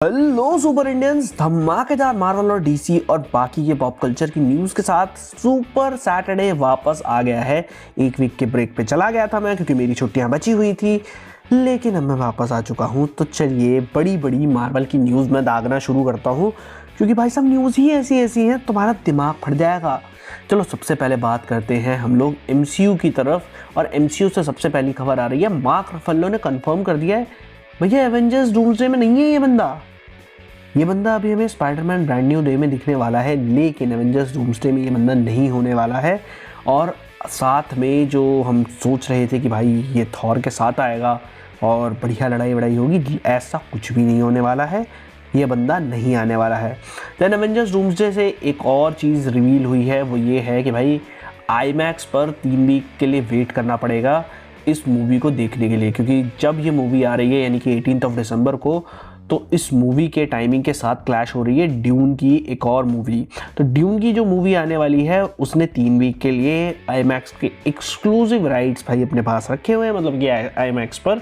Hello super Indians, धमाकेदार Marvel और DC और बाकी के पॉप कल्चर की न्यूज़ के साथ सुपर सैटरडे वापस आ गया है। एक वीक के ब्रेक पे चला गया था मैं क्योंकि मेरी छुट्टियां बची हुई थी, लेकिन अब मैं वापस आ चुका हूं। तो चलिए बड़ी बड़ी मार्वल की न्यूज़ में दागना शुरू करता हूं क्योंकि भाई साहब न्यूज़ ही ऐसी ऐसी हैं तुम्हारा दिमाग फट जाएगा। चलो सबसे पहले बात करते हैं हम लोग एमसीयू की तरफ, और एमसीयू से सबसे पहली खबर आ रही है। मार्क रफेलो ने कंफर्म कर दिया है भैया एवेंजर्स डूम्सडे में नहीं है ये बंदा अभी हमें स्पाइडरमैन ब्रांड न्यू डे में दिखने वाला है, लेकिन एवेंजर्स डूम्सडे में ये बंदा नहीं होने वाला है। और साथ में जो हम सोच रहे थे कि भाई ये थॉर के साथ आएगा और बढ़िया लड़ाई वड़ाई होगी, ऐसा कुछ भी नहीं होने वाला है। ये बंदा नहीं आने वाला है। देन एवेंजर्स डूम्सडे से एक और चीज़ रिवील हुई है, वो ये है कि भाई आईमैक्स पर 3 वीक के लिए वेट करना पड़ेगा इस मूवी को देखने के लिए, क्योंकि जब ये मूवी आ रही है यानी कि 18 दिसंबर को, तो इस मूवी के टाइमिंग के साथ क्लैश हो रही है ड्यून की एक और मूवी। तो ड्यून की जो मूवी आने वाली है उसने 3 वीक के लिए आईमैक्स के एक्सक्लूसिव राइट्स भाई अपने पास रखे हुए हैं, मतलब कि आईमैक्स पर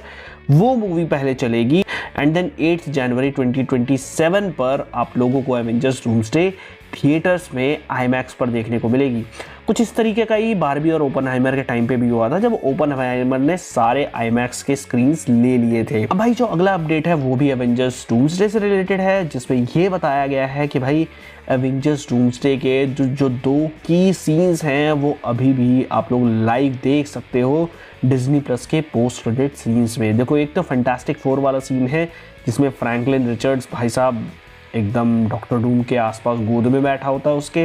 वो मूवी पहले चलेगी। एंड देन 8 जनवरी 2027 पर आप लोगों को एवेंजर्स डूम्सडे थिएटर्स में आईमैक्स पर देखने को मिलेगी। कुछ इस तरीके का ही बारबी और ओपनहाइमर के टाइम पे भी हुआ था, जब ओपनहाइमर ने सारे आईमैक्स के स्क्रीन्स ले लिए थे। अब भाई जो अगला अपडेट है वो भी एवेंजर्स डूम्सडे से रिलेटेड है, जिसमें ये बताया गया है कि भाई एवेंजर्स डूम्सडे के जो 2 की सीन्स हैं वो अभी भी आप लोग लाइव देख सकते हो डिज्नी प्लस के पोस्ट क्रेडिट सीन्स में। देखो, एक तो फैंटास्टिक 4 वाला सीन है जिसमें फ्रैंकलिन रिचर्ड्स भाई साहब एकदम डॉक्टर डूम के आसपास गोद में बैठा होता है उसके।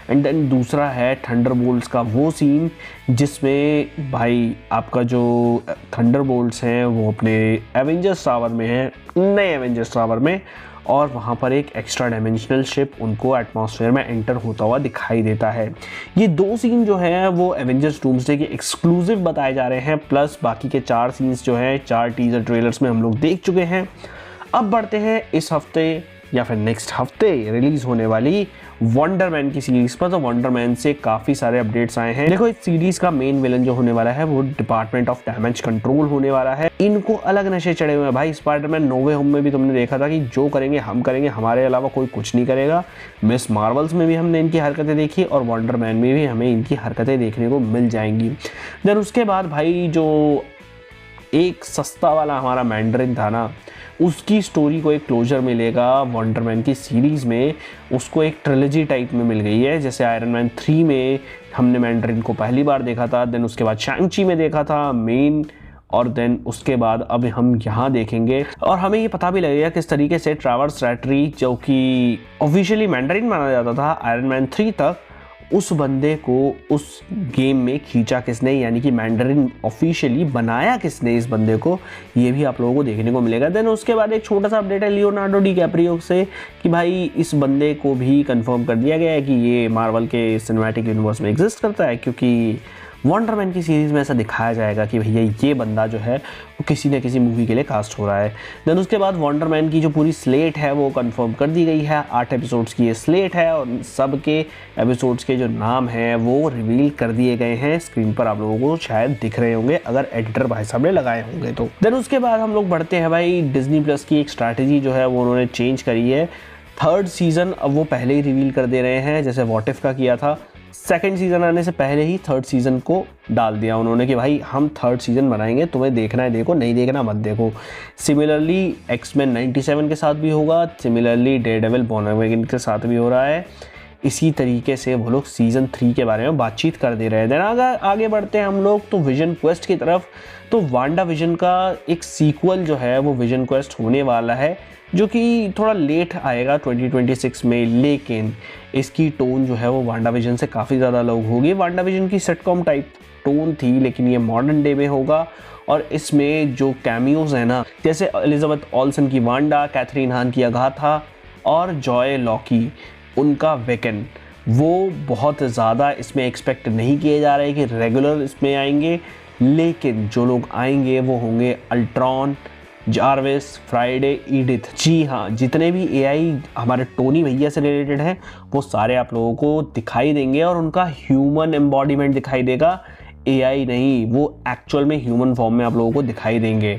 एंड देन दूसरा है थंडरबोल्ट्स का वो सीन जिसमें भाई आपका जो थंडरबोल्ट्स हैं वो अपने एवेंजर्स टावर में हैं, नए एवेंजर्स टावर में, और वहाँ पर एक एक्स्ट्रा डायमेंशनल शिप उनको एटमॉस्फेयर में एंटर होता हुआ दिखाई देता है। ये 2 सीन जो हैं वो एवेंजर्स डूम्सडे के एक्सक्लूसिव बताए जा रहे हैं, प्लस बाकी के 4 सीन्स जो हैं 4 टीजर ट्रेलर्स में हम लोग देख चुके हैं। अब बढ़ते हैं इस हफ्ते या फिर नेक्स्ट हफ्ते रिलीज होने वाली वंडर मैन की सीरीज पर। तो वंडर मैन से काफ़ी सारे अपडेट्स आए हैं। देखो, इस सीरीज का मेन विलन जो होने वाला है वो डिपार्टमेंट ऑफ डैमेज कंट्रोल होने वाला है। इनको अलग नशे चढ़े हुए हैं भाई। स्पाइडरमैन नो वे होम में भी तुमने देखा था कि जो करेंगे हम करेंगे, हमारे अलावा कोई कुछ नहीं करेगा। मिस मार्वल्स में भी हमने इनकी हरकतें देखी और वंडर मैन में भी हमें इनकी हरकतें देखने को मिल जाएंगी। देन उसके बाद भाई जो एक सस्ता वाला हमारा मैंडरिन था ना, उसकी स्टोरी को एक क्लोजर मिलेगा वंडर मैन की सीरीज़ में। उसको एक ट्रिलॉजी टाइप में मिल गई है। जैसे आयरन मैन 3 में हमने मैंडरिन को पहली बार देखा था, देन उसके बाद शैंग-ची में देखा था मेन, और देन उसके बाद अब हम यहाँ देखेंगे। और हमें ये पता भी लगेगा किस तरीके से ट्रैवर्स रैटरी, जो कि ऑफिशियली मैंडरिन माना जाता था आयरन मैन 3 तक, उस बंदे को उस गेम में खींचा किसने, यानी कि मैंडरिन ऑफिशियली बनाया किसने इस बंदे को, ये भी आप लोगों को देखने को मिलेगा। देन उसके बाद एक छोटा सा अपडेट है लियोनार्डो डिकैप्रियो से कि भाई इस बंदे को भी कंफर्म कर दिया गया है कि ये मार्वल के सिनेमैटिक यूनिवर्स में एग्जिस्ट करता है, क्योंकि वंडर मैन की सीरीज़ में ऐसा दिखाया जाएगा कि भैया ये बंदा जो है वो किसी न किसी मूवी के लिए कास्ट हो रहा है। देन उसके बाद वंडर मैन की जो पूरी स्लेट है वो कंफर्म कर दी गई है। 8 एपिसोड्स की ये स्लेट है और सब के एपिसोड्स के जो नाम हैं वो रिवील कर दिए गए हैं। स्क्रीन पर आप लोगों को शायद दिख रहे होंगे अगर एडिटर भाई साहब ने लगाए होंगे तो। देन उसके बाद हम लोग बढ़ते हैं भाई, डिज्नी प्लस की एक स्ट्रैटेजी जो है वो उन्होंने चेंज करी है। 3rd सीज़न अब वो पहले ही रिवील कर दे रहे हैं, जैसे व्हाट इफ का किया था। 2nd सीज़न आने से पहले ही 3rd सीज़न को डाल दिया उन्होंने कि भाई हम 3rd सीज़न बनाएंगे, तुम्हें देखना है देखो, नहीं देखना मत देखो। सिमिलरली एक्समैन 97 के साथ भी होगा, सिमिलरली डेयरडेविल बॉर्न अगेन के साथ भी हो रहा है। इसी तरीके से वो लोग सीज़न 3 के बारे में बातचीत कर दे रहे हैं। देन आगे बढ़ते हैं हम लोग तो विजन क्वेस्ट की तरफ। तो वांडा विजन का एक सीक्वल जो है वो विजन क्वेस्ट होने वाला है, जो कि थोड़ा लेट आएगा 2026 में, लेकिन इसकी टोन जो है वो वांडा विजन से काफ़ी ज़्यादा अलग होगी। वांडा विजन की सिटकॉम टाइप टोन थी, लेकिन ये मॉडर्न डे में होगा। और इसमें जो कैमियोज हैं ना, जैसे एलिजाबेथ ऑल्सन की वांडा, कैथरीन हान की अगाथा और जॉय लॉकी उनका वेकन, वो बहुत ज़्यादा इसमें एक्सपेक्ट नहीं किए जा रहे कि रेगुलर इसमें आएंगे, लेकिन जो लोग आएंगे वो होंगे अल्ट्रॉन, जार्विस, फ्राइडे, ईडिथ। जी हाँ, जितने भी एआई हमारे टोनी भैया से रिलेटेड हैं वो सारे आप लोगों को दिखाई देंगे और उनका ह्यूमन एम्बॉडीमेंट दिखाई देगा AI नहीं, वो एक्चुअल में ह्यूमन फॉर्म में आप लोगों को दिखाई देंगे।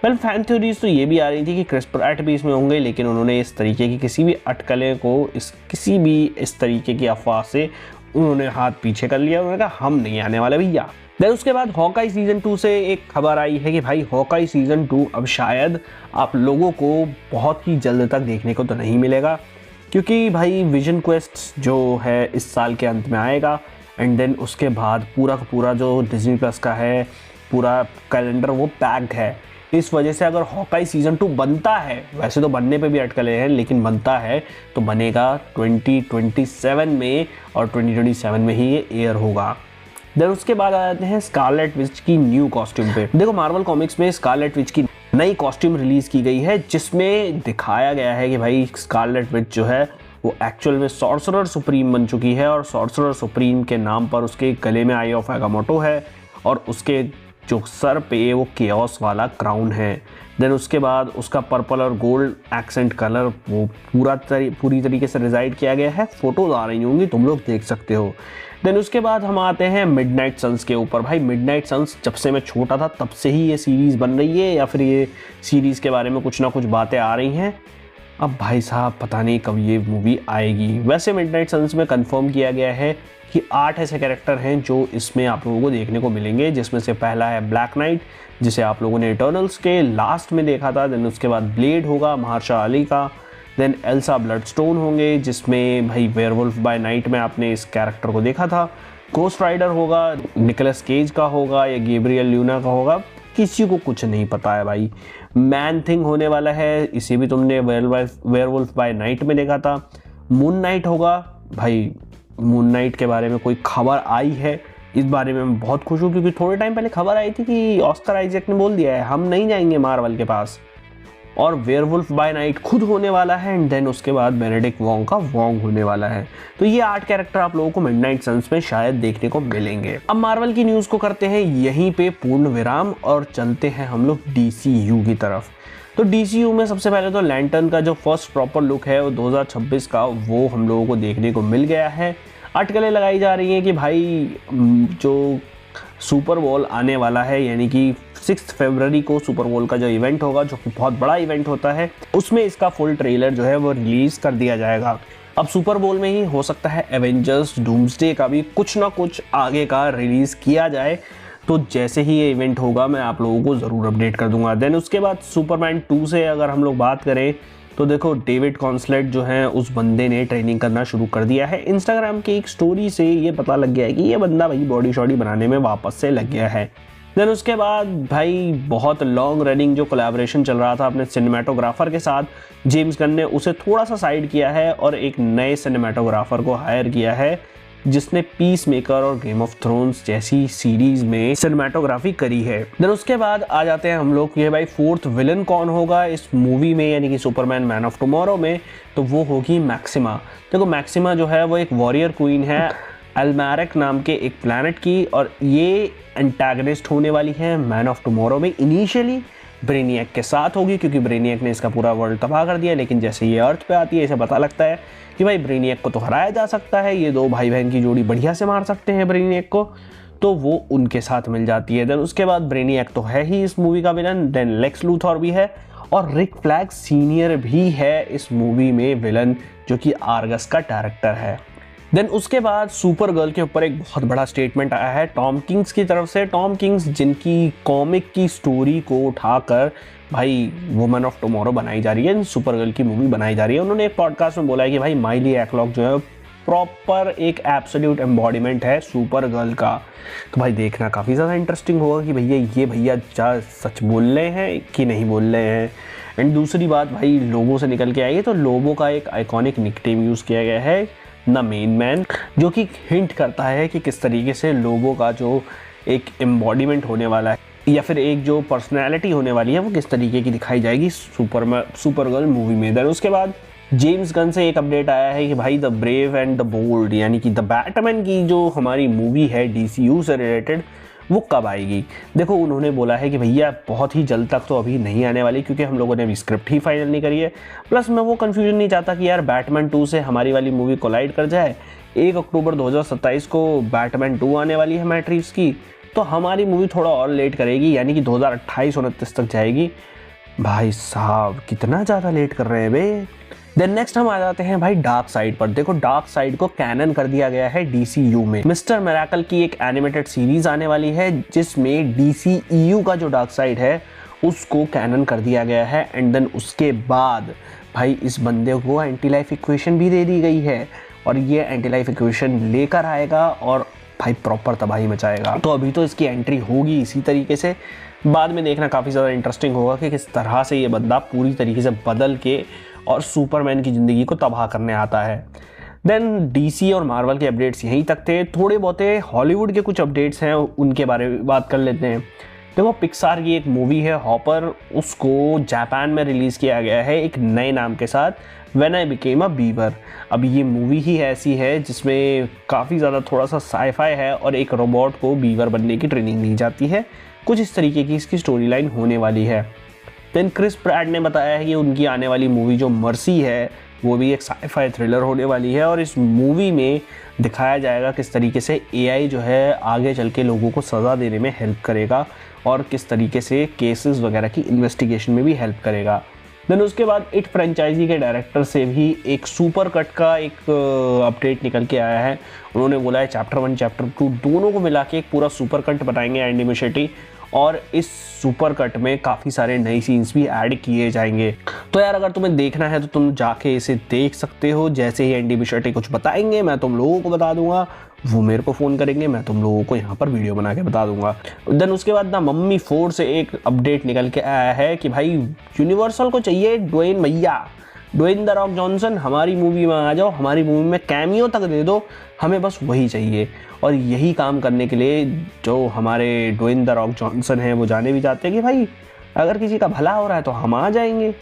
वेल फैन थ्योरीज तो ये भी आ रही थी कि क्रिस प्रैट भी इसमें होंगे, लेकिन उन्होंने इस तरीके की किसी भी अटकलें को किसी भी इस तरीके की अफवाह से उन्होंने हाथ पीछे कर लिया। उन्होंने कहा हम नहीं आने वाले भैया। देन उसके बाद हॉकाई सीजन 2 से एक खबर आई है कि भाई हॉकाई सीजन 2 अब शायद आप लोगों को बहुत ही जल्द तक देखने को तो नहीं मिलेगा, क्योंकि भाई विजन क्वेस्ट जो है इस साल के अंत में आएगा। एंड देन उसके बाद पूरा का पूरा जो डिज्नी प्लस का है पूरा कैलेंडर वो पैक्ड है। इस वजह से अगर हॉकाई सीजन 2 बनता है, वैसे तो बनने पे भी अटकले हैं, लेकिन बनता है तो बनेगा 2027 में, और 2027 में ही ये एयर होगा। देन उसके बाद आ जाते हैं स्कारलेट विच की न्यू कॉस्ट्यूम पे। देखो मार्वल कॉमिक्स में स्कारलेट विच की नई कॉस्ट्यूम रिलीज की गई है, जिसमें दिखाया गया है कि भाई स्कारलेट विच जो है वो एक्चुअल में सॉर्सरर सुप्रीम बन चुकी है, और सॉर्सरर सुप्रीम के नाम पर उसके गले में आई ऑफ एगामोटो है, और उसके जो सर पे वो केओस वाला क्राउन है। देन उसके बाद उसका पर्पल और गोल्ड एक्सेंट कलर वो पूरी तरीके से रिजाइड किया गया है। फोटोज आ रही होंगी, तुम लोग देख सकते हो। देन उसके बाद हम आते हैं मिडनाइट सन्स के ऊपर। भाई मिडनाइट सन्स जब से मैं छोटा था तब से ही ये सीरीज़ बन रही है, या फिर ये सीरीज़ के बारे में कुछ ना कुछ बातें आ रही हैं। अब भाई साहब पता नहीं कब ये मूवी आएगी। वैसे मिडनाइट सन्स में कंफर्म किया गया है कि 8 ऐसे कैरेक्टर हैं जो इसमें आप लोगों को देखने को मिलेंगे, जिसमें से पहला है ब्लैक नाइट, जिसे आप लोगों ने इटर्नल्स के लास्ट में देखा था। देन उसके बाद ब्लेड होगा महारशाह अली का। देन एल्सा ब्लडस्टोन होंगे, जिसमें भाई वेयरवुल्फ बाय नाइट में आपने इस कैरेक्टर को देखा था। गोस्ट राइडर होगा, निकोलस केज का होगा या गैब्रियल ल्यूना का होगा, किसी को कुछ नहीं पता है भाई। मैन थिंग होने वाला है, इसे भी तुमने वेयरवुल्फ बाय नाइट में देखा था। मून नाइट होगा, भाई मून नाइट के बारे में कोई खबर आई है, इस बारे में मैं बहुत खुश हूँ, क्योंकि थोड़े टाइम पहले खबर आई थी कि ऑस्कर आइजैक ने बोल दिया है हम नहीं जाएंगे मार्वल के पास, और वेयरवुल्फ बाय नाइट खुद होने वाला है। एंड देन उसके बाद बेनेडिक्ट वॉन्ग का वॉन्ग होने वाला है। तो ये 8 कैरेक्टर आप लोगों को मिडनाइट सन्स में शायद देखने को मिलेंगे। अब मार्वल की न्यूज़ को करते हैं यहीं पे पूर्ण विराम, और चलते हैं हम लोग DCU की तरफ। तो DCU में सबसे पहले तो लैंटर्न का जो फर्स्ट प्रॉपर लुक है वो 2026 का, वो हम लोगों को देखने को मिल गया है। अटकलें लगाई जा रही हैं कि भाई जो सुपर बोल आने वाला है, यानी कि 6 फरवरी को सुपर बोल का जो इवेंट होगा, जो कि बहुत बड़ा इवेंट होता है, उसमें इसका फुल ट्रेलर जो है वो रिलीज कर दिया जाएगा। अब सुपर बोल में ही हो सकता है एवेंजर्स डूम्सडे का भी कुछ ना कुछ आगे का रिलीज किया जाए। तो जैसे ही ये इवेंट होगा मैं आप लोगों को ज़रूर अपडेट कर दूंगा। देन उसके बाद सुपरमैन 2 से अगर हम लोग बात करें तो देखो डेविड कॉन्सलेट जो है उस बंदे ने ट्रेनिंग करना शुरू कर दिया है। इंस्टाग्राम की एक स्टोरी से ये पता लग गया है कि ये बंदा भाई बॉडी शॉडी बनाने में वापस से लग गया है। देन उसके बाद भाई बहुत लॉन्ग रनिंग जो कोलैबोरेशन चल रहा था अपने सिनेमेटोग्राफर के साथ, जेम्स गन ने उसे थोड़ा सा साइड किया है और एक नए सिनेमेटोग्राफर को हायर किया है, जिसने पीस मेकर और गेम ऑफ थ्रोन्स जैसी सीरीज में सिनेमेटोग्राफी करी है। देन उसके बाद आ जाते हैं हम लोग ये भाई 4th विलन कौन होगा इस मूवी में, यानी कि सुपरमैन मैन ऑफ टुमारो में, तो वो होगी मैक्सिमा। देखो मैक्सिमा जो है वो एक वॉरियर क्वीन है एल्मैरिक नाम के एक प्लैनेट की, और ये एंटागनिस्ट होने वाली है मैन ऑफ टुमारो में। इनिशियली ब्रेनियक के साथ होगी, क्योंकि ब्रेनियक ने इसका पूरा वर्ल्ड तबाह कर दिया, लेकिन जैसे ये अर्थ पे आती है इसे पता लगता है कि भाई ब्रेनियक को तो हराया जा सकता है, ये दो भाई बहन की जोड़ी बढ़िया से मार सकते हैं ब्रेनियक को, तो वो उनके साथ मिल जाती है। देन उसके बाद ब्रेनियक तो है ही इस मूवी का विलन, देन लेक्स लूथर भी है, और रिक फ्लैग सीनियर भी है इस मूवी में विलन, जो कि आर्गस का डायरेक्टर है। देन उसके बाद सुपर गर्ल के ऊपर एक बहुत बड़ा स्टेटमेंट आया है टॉम किंग्स की तरफ से। टॉम किंग्स जिनकी कॉमिक की स्टोरी को उठाकर भाई वुमन ऑफ टुमारो बनाई जा रही है, सुपर गर्ल की मूवी बनाई जा रही है। उन्होंने एक पॉडकास्ट में बोला है कि भाई माइली एक्लॉक जो है प्रॉपर एक एब्सोल्यूट एम्बॉडीमेंट है सुपर गर्ल का। तो भाई देखना काफ़ी ज़्यादा इंटरेस्टिंग होगा कि भैया ये भैया क्या सच बोल रहे हैं कि नहीं बोल रहे हैं। एंड दूसरी बात भाई लोगों से निकल के आई है, तो लोगों का एक आइकॉनिक निकनेम यूज़ किया गया है द मेन मैन, जो कि हिंट करता है कि किस तरीके से लोगों का जो एक एम्बॉडीमेंट होने वाला है या फिर एक जो पर्सनैलिटी होने वाली है वो किस तरीके की दिखाई जाएगी सुपर गर्ल मूवी में। देन उसके बाद जेम्स गन से एक अपडेट आया है कि भाई the brave and the bold, यानी कि द बैटमैन की जो हमारी मूवी है DCU से रिलेटेड, वो कब आएगी। देखो उन्होंने बोला है कि भैया बहुत ही जल्द तक तो अभी नहीं आने वाली, क्योंकि हम लोगों ने अभी स्क्रिप्ट ही फाइनल नहीं करी है। प्लस मैं वो कन्फ्यूजन नहीं चाहता कि यार बैटमैन 2 से हमारी वाली मूवी कोलाइड कर जाए। 1 अक्टूबर 2027 को बैटमैन 2 आने वाली है मैट रीव्स की, तो हमारी मूवी थोड़ा और लेट करेगी, यानी कि 2028-29 तक जाएगी। भाई साहब कितना ज़्यादा लेट कर रहे हैं बे। देन नेक्स्ट हम आ जाते हैं भाई डार्क साइड पर। देखो डार्क साइड को कैनन कर दिया गया है DCU में। मिस्टर मिरेकल की एक एनिमेटेड सीरीज आने वाली है जिसमें DCEU का जो डार्क साइड है उसको कैनन कर दिया गया है। एंड देन उसके बाद भाई इस बंदे को एंटी लाइफ इक्वेशन भी दे दी गई है और ये एंटी लाइफ इक्वेशन लेकर आएगा और भाई प्रॉपर तबाही मचाएगा। तो अभी तो इसकी एंट्री होगी इसी तरीके से, बाद में देखना काफ़ी ज़्यादा इंटरेस्टिंग होगा कि किस तरह से ये बंदा पूरी तरीके से बदल के और सुपरमैन की ज़िंदगी को तबाह करने आता है। देन DC और मार्वल के अपडेट्स यहीं तक थे। थोड़े बहुते हॉलीवुड के कुछ अपडेट्स हैं, उनके बारे में बात कर लेते हैं। देखो पिक्सार की एक मूवी है हॉपर, उसको जापान में रिलीज़ किया गया है एक नए नाम के साथ, when I became a beaver. अब ये मूवी ही ऐसी है जिसमें काफ़ी ज़्यादा थोड़ा सा साईफाई है और एक रोबोट को बीवर बनने की ट्रेनिंग दी जाती है। कुछ इस तरीके की इसकी स्टोरी लाइन होने वाली है। देन क्रिस प्रैट ने बताया है कि उनकी आने वाली मूवी जो मर्सी है वो भी एक साईफाई थ्रिलर होने वाली है और इस मूवी में दिखाया जाएगा किस तरीके से AI जो है आगे चल के लोगों को सज़ा देने में हेल्प करेगा और किस तरीके से केसेस वगैरह की इन्वेस्टिगेशन में भी हेल्प करेगा। देन उसके बाद इट फ्रेंचाइजी के डायरेक्टर से भी एक सुपर कट का एक अपडेट निकल के आया है। उन्होंने बोला है चैप्टर 1 चैप्टर 2 दोनों को मिला के एक पूरा सुपर कट बनाएंगे एंडी मुschietti और इस सुपर कट में काफ़ी सारे नए सीन्स भी ऐड किए जाएंगे। तो यार अगर तुम्हें देखना है तो तुम जाके इसे देख सकते हो। जैसे ही एंडी मुschietti कुछ बताएंगे मैं तुम लोगों को बता दूंगा, वो मेरे को फ़ोन करेंगे, मैं तुम लोगों को यहाँ पर वीडियो बना के बता दूंगा। देन उसके बाद ना मम्मी 4 से एक अपडेट निकल के आया है कि भाई यूनिवर्सल को चाहिए ड्वेन द रॉक जॉनसन, हमारी मूवी में आ जाओ, हमारी मूवी में कैमियो तक दे दो, हमें बस वही चाहिए। और यही काम करने के लिए जो हमारे ड्वेन द रॉक जॉनसन हैं वो जाने भी चाहते हैं कि भाई अगर किसी का भला हो रहा है तो हम आ जाएंगे,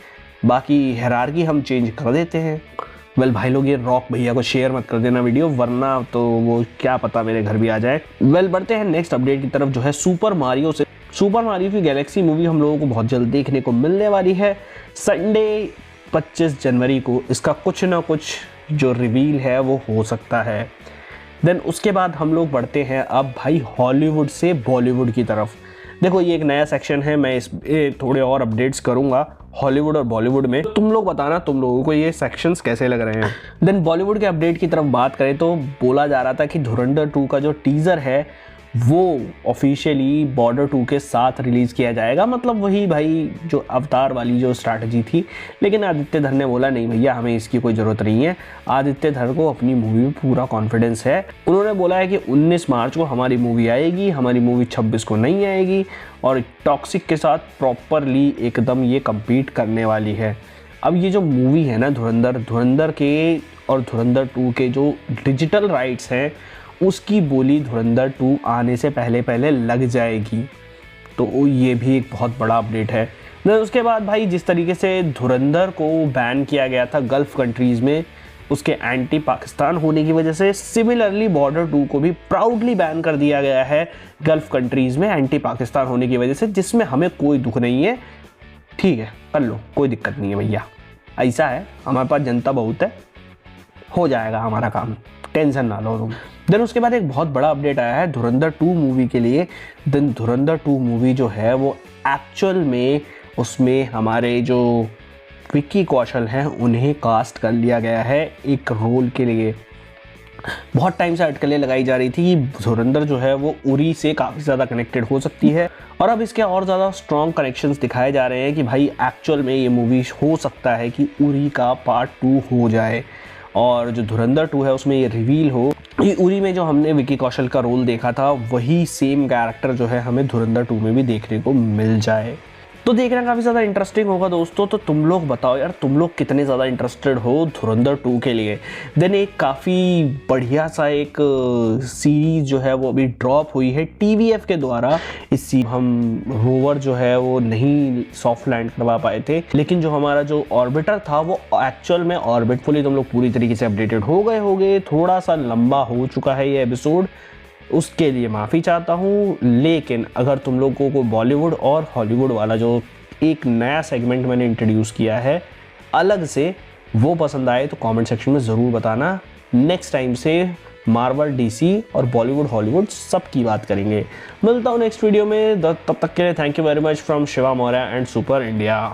बाकी हायरार्की हम चेंज कर देते हैं। वेल भाई लोग ये रॉक भैया को शेयर मत कर देना वीडियो, वरना तो वो क्या पता मेरे घर भी आ जाए। वेल बढ़ते हैं नेक्स्ट अपडेट की तरफ जो है सुपर मारियो से। सुपर मारियो की गैलेक्सी मूवी हम लोगों को बहुत जल्द देखने को मिलने वाली है। संडे 25 जनवरी को इसका कुछ ना कुछ जो रिवील है वो हो सकता है। देन उसके बाद हम लोग बढ़ते हैं अब भाई हॉलीवुड से बॉलीवुड की तरफ। देखो ये एक नया सेक्शन है, मैं इस थोड़े और अपडेट्स करूंगा हॉलीवुड और बॉलीवुड में। तुम लोग बताना तुम लोगों को ये सेक्शंस कैसे लग रहे हैं। देन बॉलीवुड के अपडेट की तरफ बात करें तो बोला जा रहा था कि धुरंधर 2 का जो टीज़र है वो ऑफिशियली बॉर्डर 2 के साथ रिलीज़ किया जाएगा, मतलब वही भाई जो अवतार वाली जो स्ट्रैटेजी थी। लेकिन आदित्य धर ने बोला नहीं भैया हमें इसकी कोई ज़रूरत नहीं है। आदित्य धर को अपनी मूवी में पूरा कॉन्फिडेंस है। उन्होंने बोला है कि 19 मार्च को हमारी मूवी आएगी, हमारी मूवी 26 को नहीं आएगी और टॉक्सिक के साथ प्रॉपरली एकदम ये कम्पीट करने वाली है। अब ये जो मूवी है ना धुरंधर के और धुरंधर 2 के जो डिजिटल राइट्स हैं उसकी बोली धुरंधर 2 आने से पहले लग जाएगी। तो ये भी एक बहुत बड़ा अपडेट है। उसके बाद भाई जिस तरीके से धुरंधर को बैन किया गया था गल्फ़ कंट्रीज़ में उसके एंटी पाकिस्तान होने की वजह से, सिमिलरली बॉर्डर 2 को भी प्राउडली बैन कर दिया गया है गल्फ़ कंट्रीज़ में एंटी पाकिस्तान होने की वजह से, जिसमें हमें कोई दुख नहीं है। ठीक है कर लो, कोई दिक्कत नहीं है भैया, ऐसा है हमारे पास जनता बहुत है, हो जाएगा हमारा काम, टेंशन ना लो तुम। देन उसके बाद एक बहुत बड़ा अपडेट आया है धुरंधर 2 मूवी के लिए। देन धुरंधर 2 मूवी जो है वो एक्चुअल में उसमें हमारे जो विक्की कौशल हैं उन्हें कास्ट कर लिया गया है एक रोल के लिए। बहुत टाइम से अटकलें लगाई जा रही थी कि धुरंधर जो है वो उरी से काफ़ी ज़्यादा कनेक्टेड हो सकती है और अब इसके और ज़्यादा स्ट्रॉन्ग कनेक्शंस दिखाए जा रहे हैं कि भाई एक्चुअल में ये मूवी हो सकता है कि उरी का पार्ट 2 हो जाए और जो धुरंधर 2 है उसमें ये रिवील हो। ये उरी में जो हमने विक्की कौशल का रोल देखा था वही सेम कैरेक्टर जो है हमें धुरंधर 2 में भी देखने को मिल जाए। तो देखना काफ़ी ज़्यादा इंटरेस्टिंग होगा दोस्तों। तो तुम लोग बताओ यार तुम लोग कितने ज़्यादा इंटरेस्टेड हो धुरंधर 2 के लिए। देन एक काफ़ी बढ़िया सा एक सीरीज़ जो है वो अभी ड्रॉप हुई है TVF के द्वारा। इस हम रोवर जो है वो नहीं सॉफ्ट लैंड करवा पाए थे, लेकिन जो हमारा जो ऑर्बिटर था वो एक्चुअल में ऑर्बिटफुली तुम लोग पूरी तरीके से अपडेटेड हो गए होंगे। थोड़ा सा लंबा हो चुका है ये एपिसोड, उसके लिए माफ़ी चाहता हूँ। लेकिन अगर तुम लोगों को बॉलीवुड और हॉलीवुड वाला जो एक नया सेगमेंट मैंने इंट्रोड्यूस किया है अलग से वो पसंद आए तो कमेंट सेक्शन में ज़रूर बताना। नेक्स्ट टाइम से मार्वल, डीसी और बॉलीवुड, हॉलीवुड सब की बात करेंगे। मिलता हूँ नेक्स्ट वीडियो में, तब तक के लिए thank you very much from Shiva Maurya and super India.